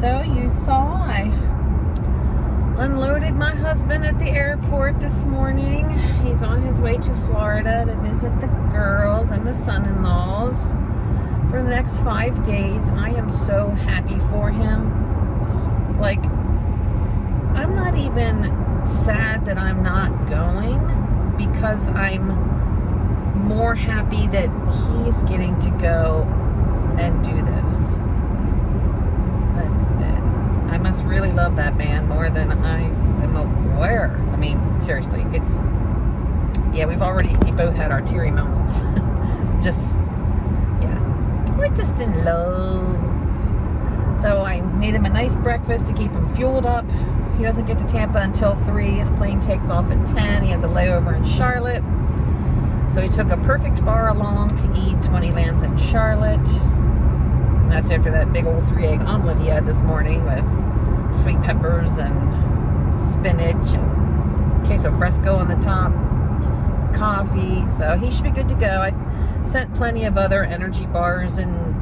So you saw I unloaded my husband at the airport this morning. He's on his way to Florida to visit the girls and the son-in-laws for the next 5 days. I am so happy for him. Like, I'm not even sad that I'm not going, because I'm more happy that he's getting to go and do this. I must really love that man more than I am aware. I mean, seriously, we both had our teary moments. We're just in love. So I made him a nice breakfast to keep him fueled up. He doesn't get to Tampa until 3. His plane takes off at 10. He has a layover in Charlotte. So he took a perfect bar along to eat when he lands in Charlotte. And that's after that big old 3-egg omelet he had this morning with sweet peppers and spinach and queso fresco on the top, coffee. So he should be good to go. I sent plenty of other energy bars and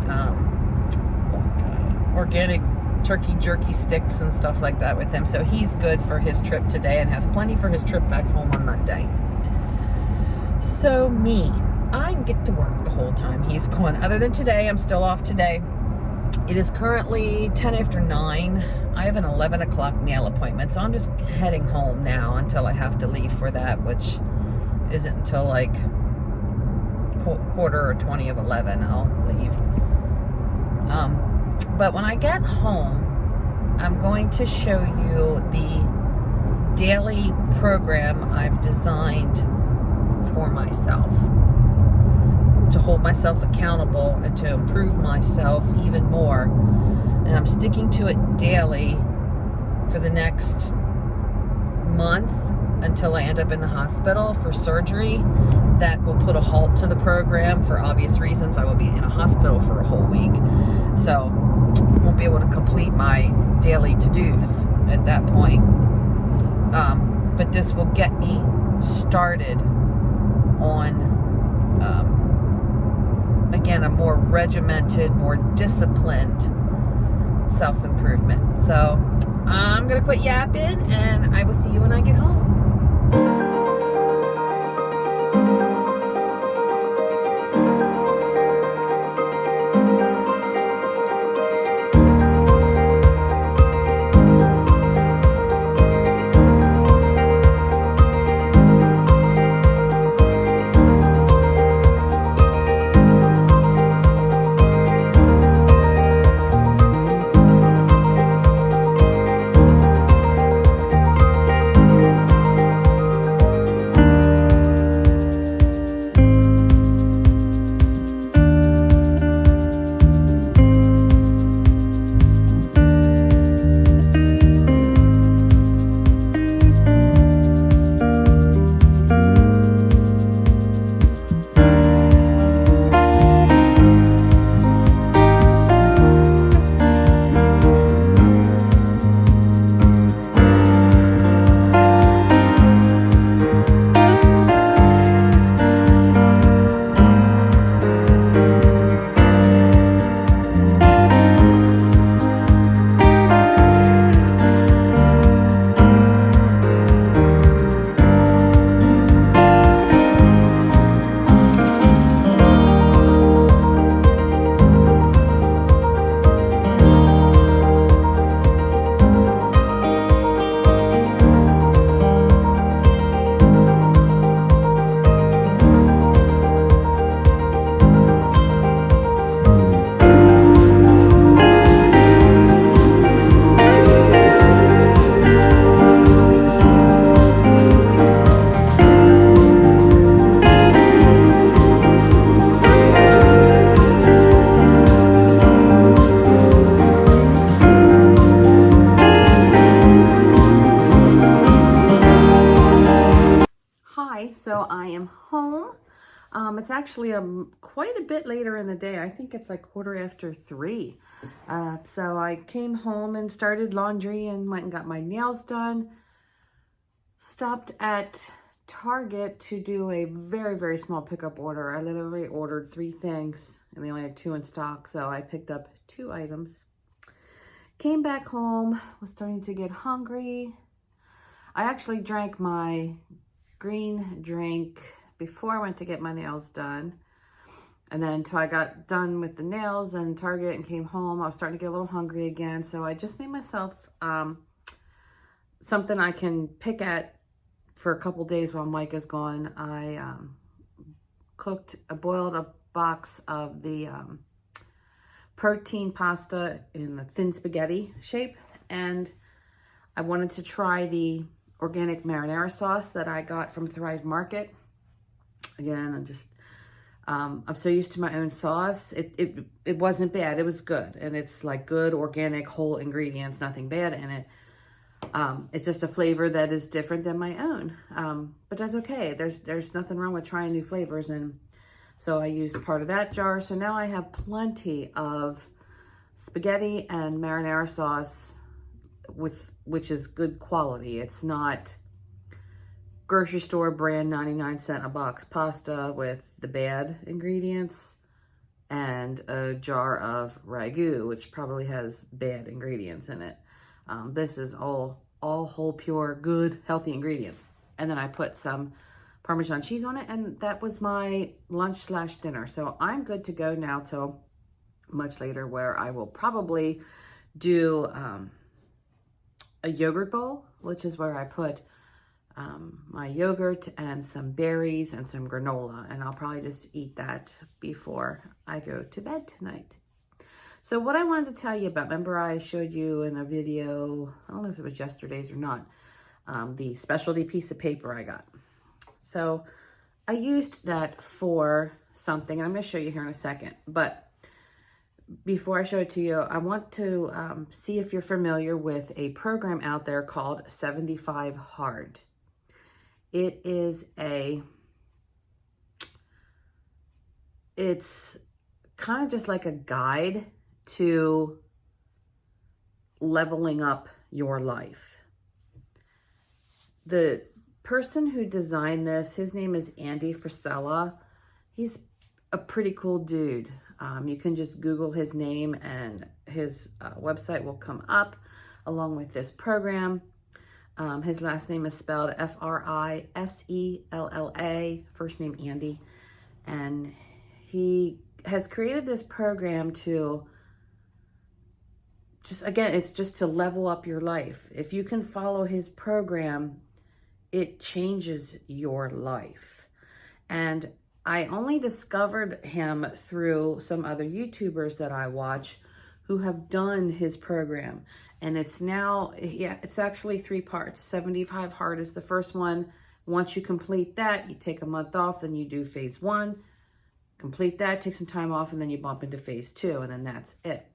organic turkey jerky sticks and stuff like that with him. So he's good for his trip today and has plenty for his trip back home on Monday. So I get to work the whole time he's gone. Other than today, I'm still off today. It is currently 10 after 9. I have an 11 o'clock nail appointment, so I'm just heading home now until I have to leave for that, which isn't until like quarter or 20 of 11 I'll leave. But when I get home, I'm going to show you the daily program I've designed for myself, to hold myself accountable and to improve myself even more. And I'm sticking to it daily for the next month until I end up in the hospital for surgery. That will put a halt to the program for obvious reasons. I will be in a hospital for a whole week, so won't be able to complete my daily to-dos at that point. But this will get me started on again, a more regimented, more disciplined self-improvement. So I'm gonna quit yapping, and I will see you when I get home. So I am home. It's actually quite a bit later in the day. I think it's like 3:15. So I came home and started laundry and went and got my nails done. Stopped at Target to do a very, very small pickup order. I literally ordered 3 things and they only had 2 in stock. So I picked up 2 items. Came back home, was starting to get hungry. I actually drank my green drink before I went to get my nails done. And then until I got done with the nails and Target and came home, I was starting to get a little hungry again. So I just made myself something I can pick at for a couple days while Mike is gone. I boiled a box of the protein pasta in the thin spaghetti shape. And I wanted to try the organic marinara sauce that I got from Thrive Market. Again, I'm so used to my own sauce. It wasn't bad. It was good. And it's like good, organic, whole ingredients, nothing bad in it. It's just a flavor that is different than my own. But that's okay. There's nothing wrong with trying new flavors. And so I used part of that jar. So now I have plenty of spaghetti and marinara sauce which is good quality. It's not grocery store brand 99-cent a box pasta with the bad ingredients and a jar of ragu, which probably has bad ingredients in it. This is all whole, pure, good, healthy ingredients. And then I put some Parmesan cheese on it, and that was my lunch/dinner. So I'm good to go now till much later, where I will probably do a yogurt bowl, which is where I put my yogurt and some berries and some granola, and I'll probably just eat that before I go to bed tonight. So what I wanted to tell you about, remember I showed you in a video, I don't know if it was yesterday's or not, the specialty piece of paper I got. So I used that for something, and I'm going to show you here in a second, but before I show it to you, I want to see if you're familiar with a program out there called 75 Hard. It is it's kind of just like a guide to leveling up your life. The person who designed this, his name is Andy Frisella. He's a pretty cool dude. You can just Google his name and his website will come up along with this program. His last name is spelled F-R-I-S-E-L-L-A, first name Andy. And he has created this program to it's just to level up your life. If you can follow his program, it changes your life. And I only discovered him through some other YouTubers that I watch who have done his program. And it's now, it's actually 3 parts. 75 Hard is the first one. Once you complete that, you take a month off, then you do phase 1. Complete that, take some time off, and then you bump into phase 2, and then that's it.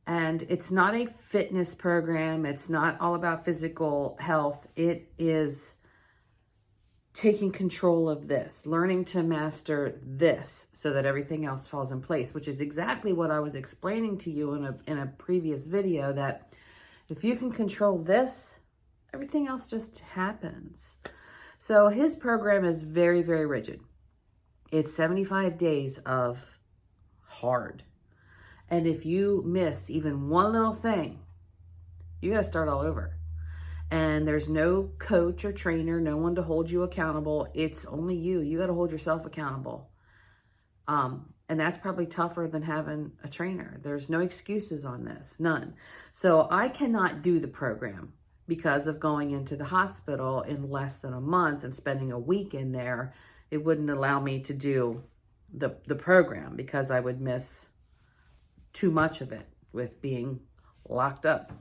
And it's not a fitness program. It's not all about physical health. It is taking control of this, learning to master this so that everything else falls in place, which is exactly what I was explaining to you in a previous video, that if you can control this, everything else just happens. So his program is very, very rigid. It's 75 days of hard. And if you miss even one little thing, you got to start all over. And there's no coach or trainer, no one to hold you accountable. It's only you. You got to hold yourself accountable. And that's probably tougher than having a trainer. There's no excuses on this, none. So I cannot do the program because of going into the hospital in less than a month and spending a week in there. It wouldn't allow me to do the program because I would miss too much of it with being locked up.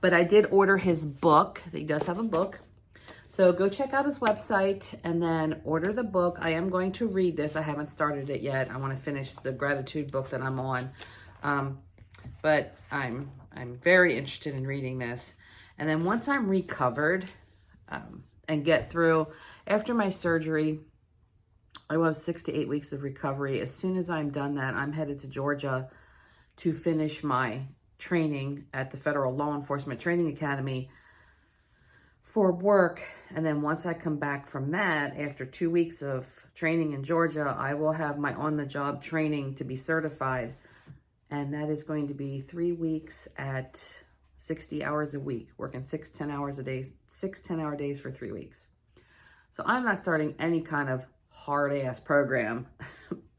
But I did order his book. He does have a book. So go check out his website and then order the book. I am going to read this. I haven't started it yet. I want to finish the gratitude book that I'm on. But I'm very interested in reading this. And then once I'm recovered and get through, after my surgery, I will have 6 to 8 weeks of recovery. As soon as I'm done that, I'm headed to Georgia to finish my training at the Federal Law Enforcement Training Academy for work. And then once I come back from that, after 2 weeks of training in Georgia, I will have my on-the-job training to be certified. And that is going to be 3 weeks at 60 hours a week, working 10-hour days for 3 weeks. So I'm not starting any kind of hard ass program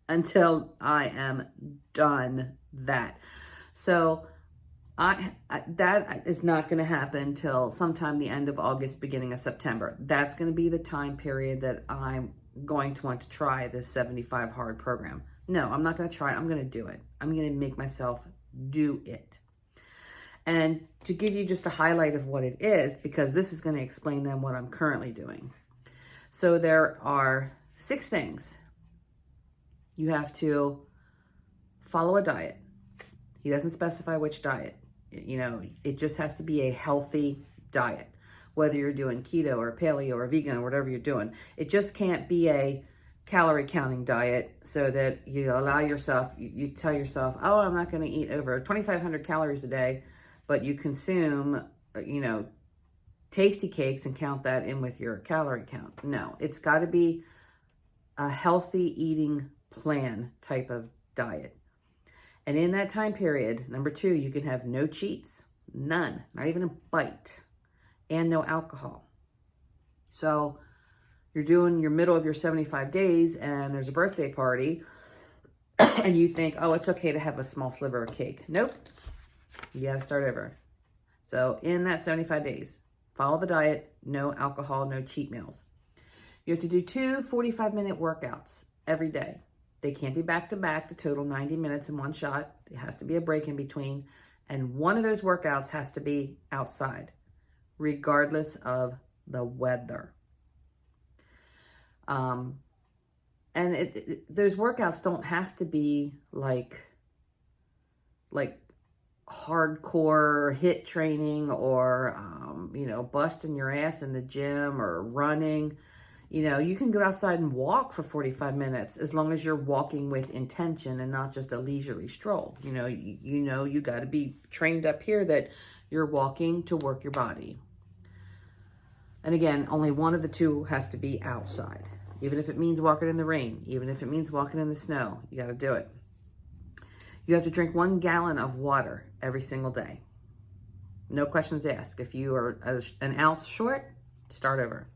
until I am done that. So that is not going to happen till sometime the end of August, beginning of September. That's going to be the time period that I'm going to want to try this 75 hard program. No, I'm not going to try it. I'm going to do it. I'm going to make myself do it. And to give you just a highlight of what it is, because this is going to explain then what I'm currently doing. So there are 6 things. You have to follow a diet. He doesn't specify which diet. You know, it just has to be a healthy diet, whether you're doing keto or paleo or vegan or whatever you're doing. It just can't be a calorie counting diet so that you allow yourself, you tell yourself, oh, I'm not going to eat over 2,500 calories a day, but you consume, you know, tasty cakes and count that in with your calorie count. No, it's got to be a healthy eating plan type of diet. And in that time period, number 2, you can have no cheats, none, not even a bite, and no alcohol. So you're doing your middle of your 75 days and there's a birthday party and you think, oh, it's okay to have a small sliver of cake. Nope. You got to start over. So in that 75 days, follow the diet, no alcohol, no cheat meals. You have to do 2 45-minute workouts every day. They can't be back to back to total 90 minutes in one shot. There has to be a break in between. And one of those workouts has to be outside, regardless of the weather. And those workouts don't have to be like hardcore HIIT training or, you know, busting your ass in the gym or running. You know, you can go outside and walk for 45 minutes as long as you're walking with intention and not just a leisurely stroll. You know, you got to be trained up here that you're walking to work your body. And again, only one of the 2 has to be outside. Even if it means walking in the rain, even if it means walking in the snow, you got to do it. You have to drink 1 gallon of water every single day. No questions asked. If you are an ounce short, start over.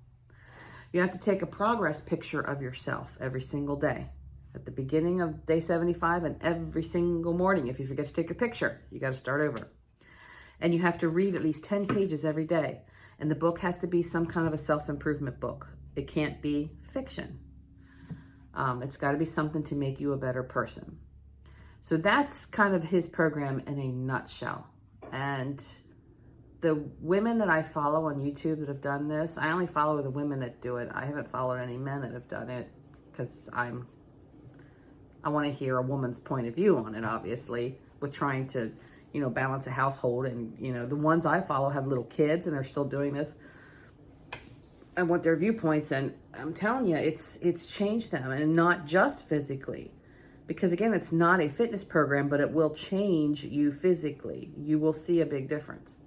You have to take a progress picture of yourself every single day. At the beginning of day 75 and every single morning. If you forget to take a picture, you got to start over. And you have to read at least 10 pages every day. And the book has to be some kind of a self-improvement book. It can't be fiction. It's got to be something to make you a better person. So that's kind of his program in a nutshell. And the women that I follow on YouTube that have done this, I only follow the women that do it. I haven't followed any men that have done it because I want to hear a woman's point of view on it, obviously, with trying to, you know, balance a household. And, you know, the ones I follow have little kids and are still doing this. I want their viewpoints, and I'm telling you, it's changed them, and not just physically. Because again, it's not a fitness program, but it will change you physically. You will see a big difference.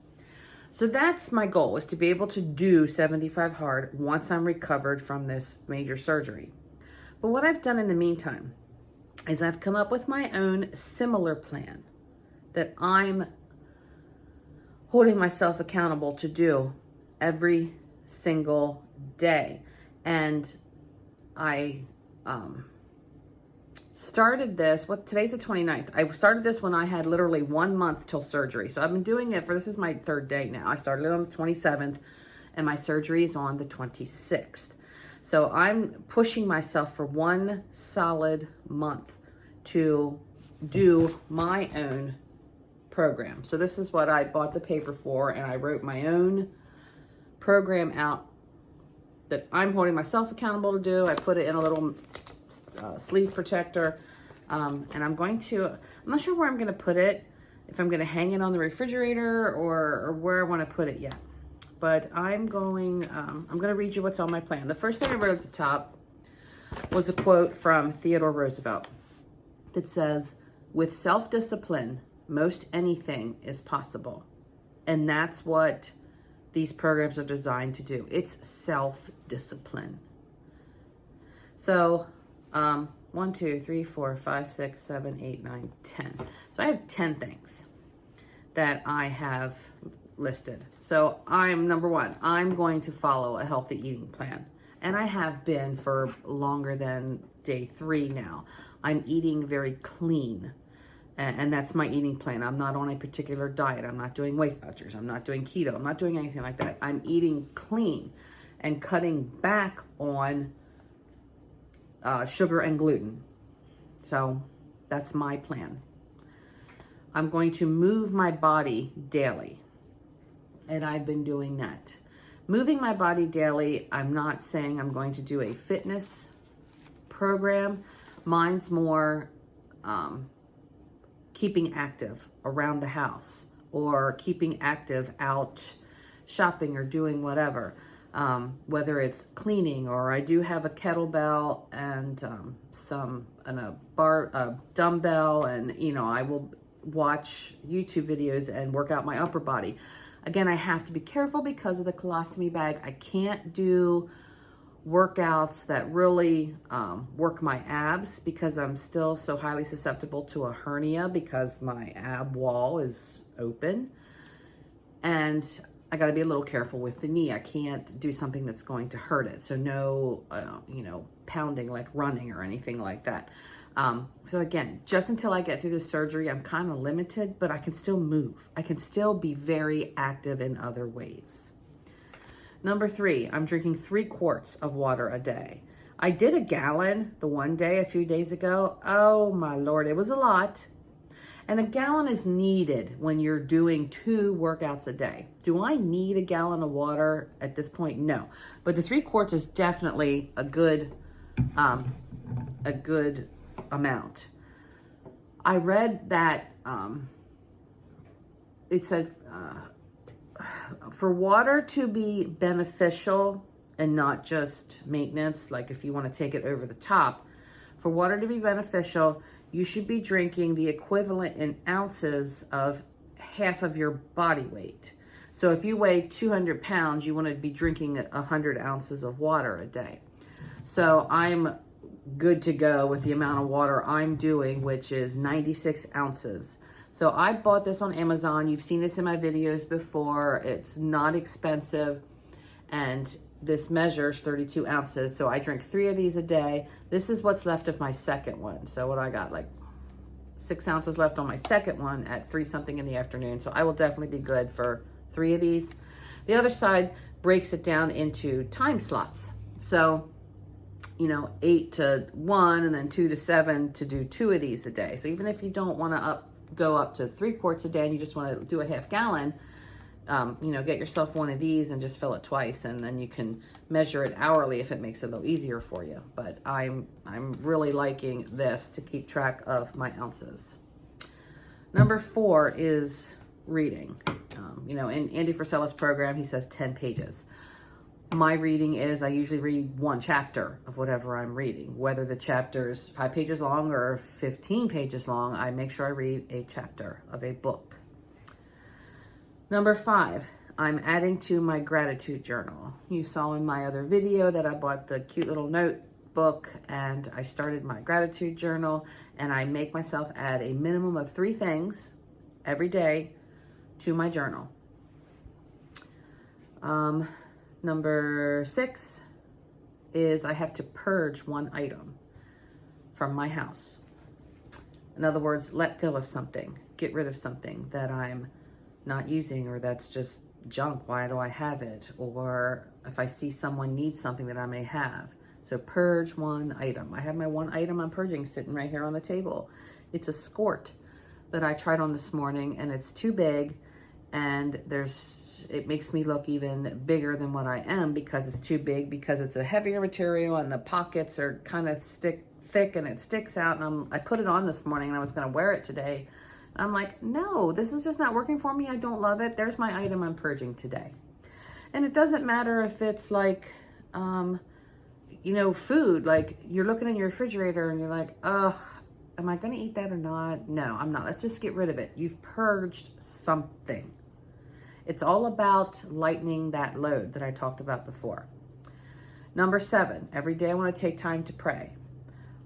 So that's my goal, is to be able to do 75 hard once I'm recovered from this major surgery. But what I've done in the meantime is I've come up with my own similar plan that I'm holding myself accountable to do every single day. And I started this, today's the 29th. I started this when I had literally 1 month till surgery. So I've been doing it this is my 3rd day now. I started it on the 27th and my surgery is on the 26th. So I'm pushing myself for 1 solid month to do my own program. So this is what I bought the paper for, and I wrote my own program out that I'm holding myself accountable to do. I put it in a little sleeve protector, and I'm not sure where I'm going to put it, if I'm going to hang it on the refrigerator or where I want to put it yet. But I'm going to read you what's on my plan. The first thing I wrote at the top was a quote from Theodore Roosevelt that says, "With self-discipline, most anything is possible." And that's what these programs are designed to do. It's self-discipline. So 1, 2, 3, 4, 5, 6, 7, 8, 9, 10. So I have 10 things that I have listed. So number one, I'm going to follow a healthy eating plan. And I have been for longer than day 3 now. I'm eating very clean. And that's my eating plan. I'm not on a particular diet. I'm not doing Weight Watchers. I'm not doing keto. I'm not doing anything like that. I'm eating clean and cutting back on sugar and gluten. So that's my plan. I'm going to move my body daily. And I've been doing that. Moving my body daily, I'm not saying I'm going to do a fitness program. Mine's more keeping active around the house or keeping active out shopping or doing whatever. Whether it's cleaning, or I do have a kettlebell and a dumbbell, and I will watch YouTube videos and work out my upper body. Again, I have to be careful because of the colostomy bag. I can't do workouts that really work my abs because I'm still so highly susceptible to a hernia because my ab wall is open. And I got to be a little careful with the knee. I can't do something that's going to hurt it. So no, pounding like running or anything like that. So again, just until I get through the surgery, I'm kind of limited, but I can still move. I can still be very active in other ways. Number 3, I'm drinking 3 quarts of water a day. I did a gallon the one day a few days ago. Oh my Lord, it was a lot. And a gallon is needed when you're doing 2 workouts a day. Do I need a gallon of water at this point? No. But the 3 quarts is definitely a good amount. I read that it said for water to be beneficial and not just maintenance, like if you want to take it over the top, for water to be beneficial, you should be drinking the equivalent in ounces of half of your body weight. So if you weigh 200 pounds, you want to be drinking 100 ounces of water a day. So I'm good to go with the amount of water I'm doing, which is 96 ounces. So I bought this on Amazon. You've seen this in my videos before. It's not expensive. And this measures 32 ounces. So I drink 3 of these a day. This is what's left of my second one. So what I got, like 6 ounces left on my second one at 3 something in the afternoon. So I will definitely be good for 3 of these. The other side breaks it down into time slots. So 8 to 1 and then 2 to 7 to do 2 of these a day. So even if you don't want to go up to 3 quarts a day and you just want to do a half gallon, get yourself one of these and just fill it twice, and then you can measure it hourly if it makes it a little easier for you. But I'm really liking this to keep track of my ounces. Number 4 is reading. In Andy Frisella's program, he says 10 pages. My reading is I usually read 1 chapter of whatever I'm reading. Whether the chapter's 5 pages long or 15 pages long, I make sure I read a chapter of a book. Number 5, I'm adding to my gratitude journal. You saw in my other video that I bought the cute little notebook and I started my gratitude journal, and I make myself add a minimum of 3 things every day to my journal. Number 6 is I have to purge 1 item from my house. In other words, let go of something, get rid of something that I'm not using or that's just junk. Why do I have it? Or if I see someone needs something that I may have. So purge 1 item. I have my 1 item I'm purging sitting right here on the table. It's a skirt that I tried on this morning, and it's too big, and it makes me look even bigger than what I am because it's too big, because it's a heavier material and the pockets are kind of thick and it sticks out. And I put it on this morning and I was going to wear it today. And I'm like, no, this is just not working for me. I don't love it. There's my item I'm purging today. And it doesn't matter if it's like, food, like you're looking in your refrigerator and you're like, ugh, am I going to eat that or not? No, I'm not. Let's just get rid of it. You've purged something. It's all about lightening that load that I talked about before. Number 7, every day I want to take time to pray.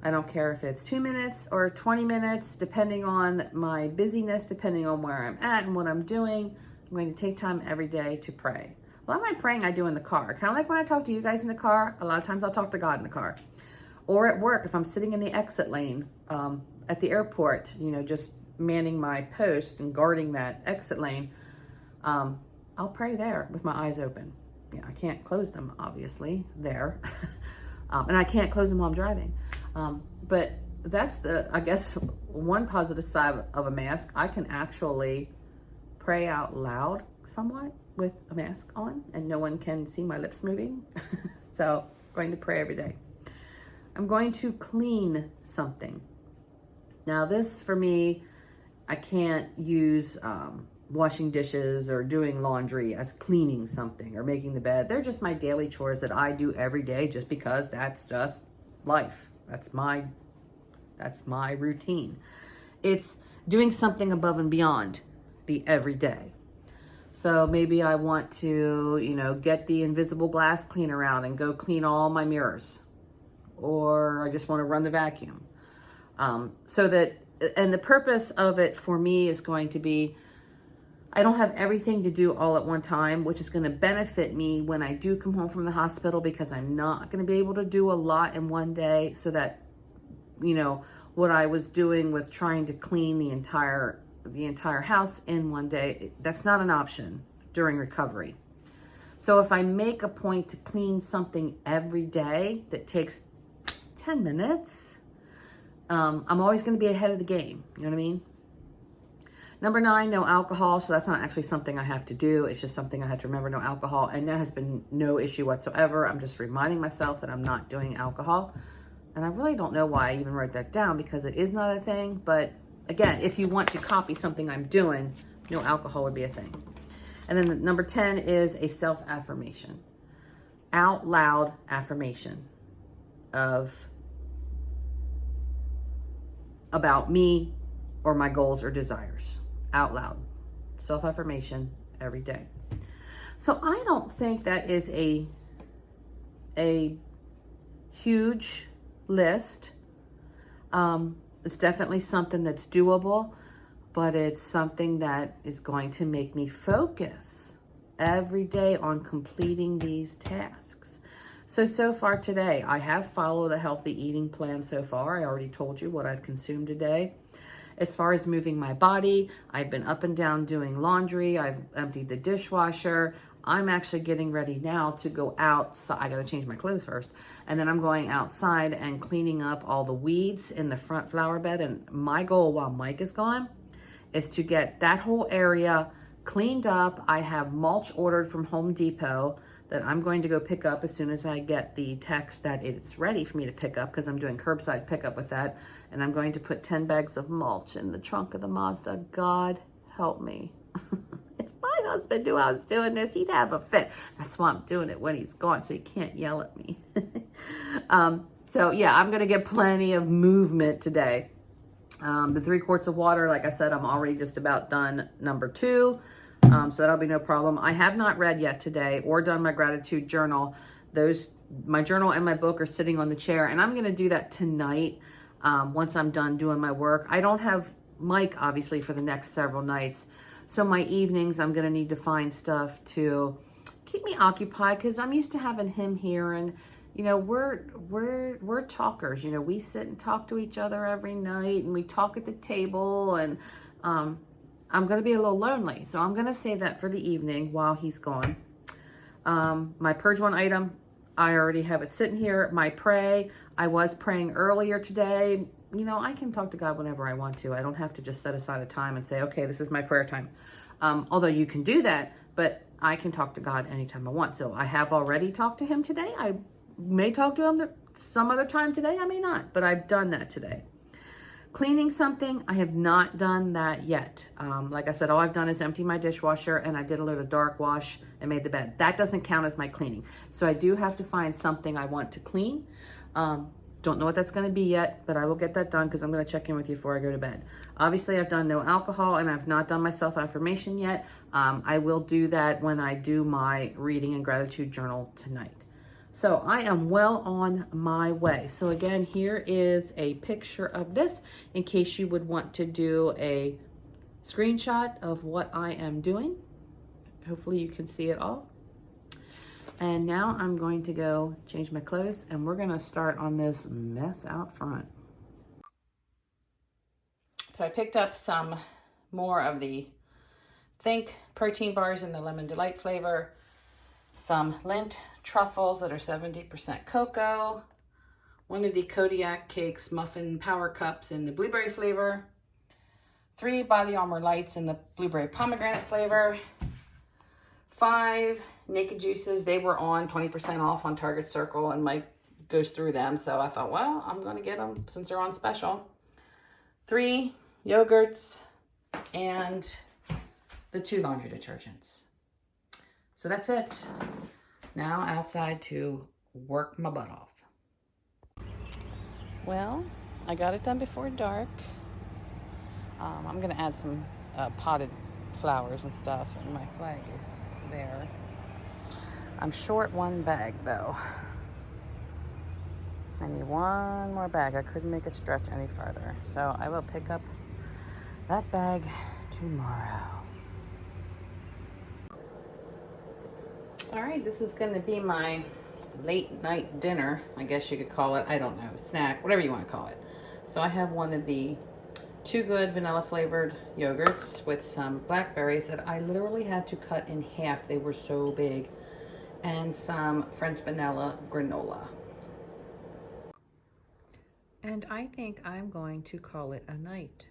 I don't care if it's 2 minutes or 20 minutes, depending on my busyness, depending on where I'm at and what I'm doing. I'm going to take time every day to pray. A lot of my praying I do in the car. Kind of like when I talk to you guys in the car, a lot of times I'll talk to God in the car. Or at work, if I'm sitting in the exit lane at the airport, you know, just manning my post and guarding that exit lane, I'll pray there with my eyes open. Yeah, I can't close them, obviously, there. And I can't close them while I'm driving. But that's I guess, one positive side of a mask. I can actually pray out loud somewhat with a mask on, and no one can see my lips moving. So I'm going to pray every day. I'm going to clean something. Now this, for me, I can't use washing dishes or doing laundry as cleaning something or making the bed. They're just my daily chores that I do every day just because that's just life. That's my routine. It's doing something above and beyond the everyday. So maybe I want to, you know, get the invisible glass cleaner out and go clean all my mirrors. Or I just want to run the vacuum. So that, and the purpose of it for me is going to be, I don't have everything to do all at one time, which is going to benefit me when I do come home from the hospital, because I'm not going to be able to do a lot in one day. So that, you know, what I was doing with trying to clean the entire house in one day, that's not an option during recovery. So if I make a point to clean something every day that takes 10 minutes, I'm always going to be ahead of the game. You know what I mean? Number 9, no alcohol. So that's not actually something I have to do. It's just something I have to remember, no alcohol. And that has been no issue whatsoever. I'm just reminding myself that I'm not doing alcohol. And I really don't know why I even wrote that down, because it is not a thing. But again, if you want to copy something I'm doing, no alcohol would be a thing. And then number 10 is a self-affirmation. Out loud affirmation about me or my goals or desires. Out loud. Self-affirmation every day. So I don't think that is a huge list. It's definitely something that's doable, but it's something that is going to make me focus every day on completing these tasks. So far today, I have followed a healthy eating plan so far. I already told you what I've consumed today. As far as moving my body, I've been up and down doing laundry. I've emptied the dishwasher. I'm actually getting ready now to go outside. I gotta change my clothes first. And then I'm going outside and cleaning up all the weeds in the front flower bed. And my goal while Mike is gone is to get that whole area cleaned up. I have mulch ordered from Home Depot that I'm going to go pick up as soon as I get the text that it's ready for me to pick up, because I'm doing curbside pickup with that. And I'm going to put 10 bags of mulch in the trunk of the Mazda. God help me. If my husband knew I was doing this, he'd have a fit. That's why I'm doing it when he's gone, so he can't yell at me. So yeah, I'm gonna get plenty of movement today. The 3 quarts of water, like I said, I'm already just about done number 2. So that'll be no problem. I have not read yet today or done my gratitude journal. My journal and my book are sitting on the chair, and I'm gonna do that tonight once I'm done doing my work. I don't have Mike, obviously, for the next several nights. So my evenings, I'm gonna need to find stuff to keep me occupied, because I'm used to having him here, and you know, we're talkers. You know, we sit and talk to each other every night, and we talk at the table, and I'm gonna be a little lonely. So I'm gonna save that for the evening while he's gone. My purge one item, I already have it sitting here. My pray, I was praying earlier today. You know, I can talk to God whenever I want to. I don't have to just set aside a time and say, okay, this is my prayer time. Although you can do that, but I can talk to God anytime I want. So I have already talked to him today. I may talk to him some other time today. I may not, but I've done that today. Cleaning something, I have not done that yet. Like I said, all I've done is empty my dishwasher, and I did a little dark wash and made the bed. That doesn't count as my cleaning. So I do have to find something I want to clean. Don't know what that's going to be yet, but I will get that done, because I'm going to check in with you before I go to bed. Obviously, I've done no alcohol, and I've not done my self-affirmation yet. I will do that when I do my reading and gratitude journal tonight. So I am well on my way. So again, here is a picture of this in case you would want to do a screenshot of what I am doing. Hopefully you can see it all. And now I'm going to go change my clothes and we're gonna start on this mess out front. So I picked up some more of the Think protein bars in the Lemon Delight flavor, some Lindt truffles that are 70% cocoa, one of the Kodiak Cakes muffin power cups in the blueberry flavor, 3 Body Armor Lights in the blueberry pomegranate flavor, 5 Naked Juices. They were on 20% off on Target Circle, and Mike goes through them, so I thought, well, I'm going to get them since they're on special. 3 yogurts and the 2 laundry detergents. So that's it. Now outside to work my butt off. Well, I got it done before dark. I'm going to add some potted flowers and stuff, and my flag is there. I'm short 1 bag though. I need 1 more bag. I couldn't make it stretch any further. So I will pick up that bag tomorrow. All right, this is going to be my late night dinner, I guess you could call it. I don't know, snack, whatever you want to call it. So I have one of the Too Good vanilla flavored yogurts with some blackberries that I literally had to cut in half. They were so big. And some French vanilla granola. And I think I'm going to call it a night.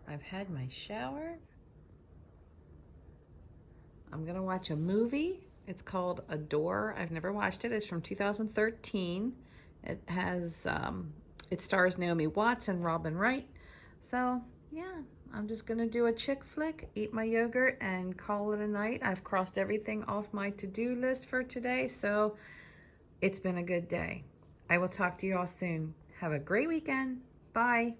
I've had my shower. I'm gonna watch a movie. It's called Adore. I've never watched it. It's from 2013. It has, it stars Naomi Watts and Robin Wright. So yeah, I'm just gonna do a chick flick, eat my yogurt, and call it a night. I've crossed everything off my to-do list for today, so it's been a good day. I will talk to you all soon. Have a great weekend. Bye.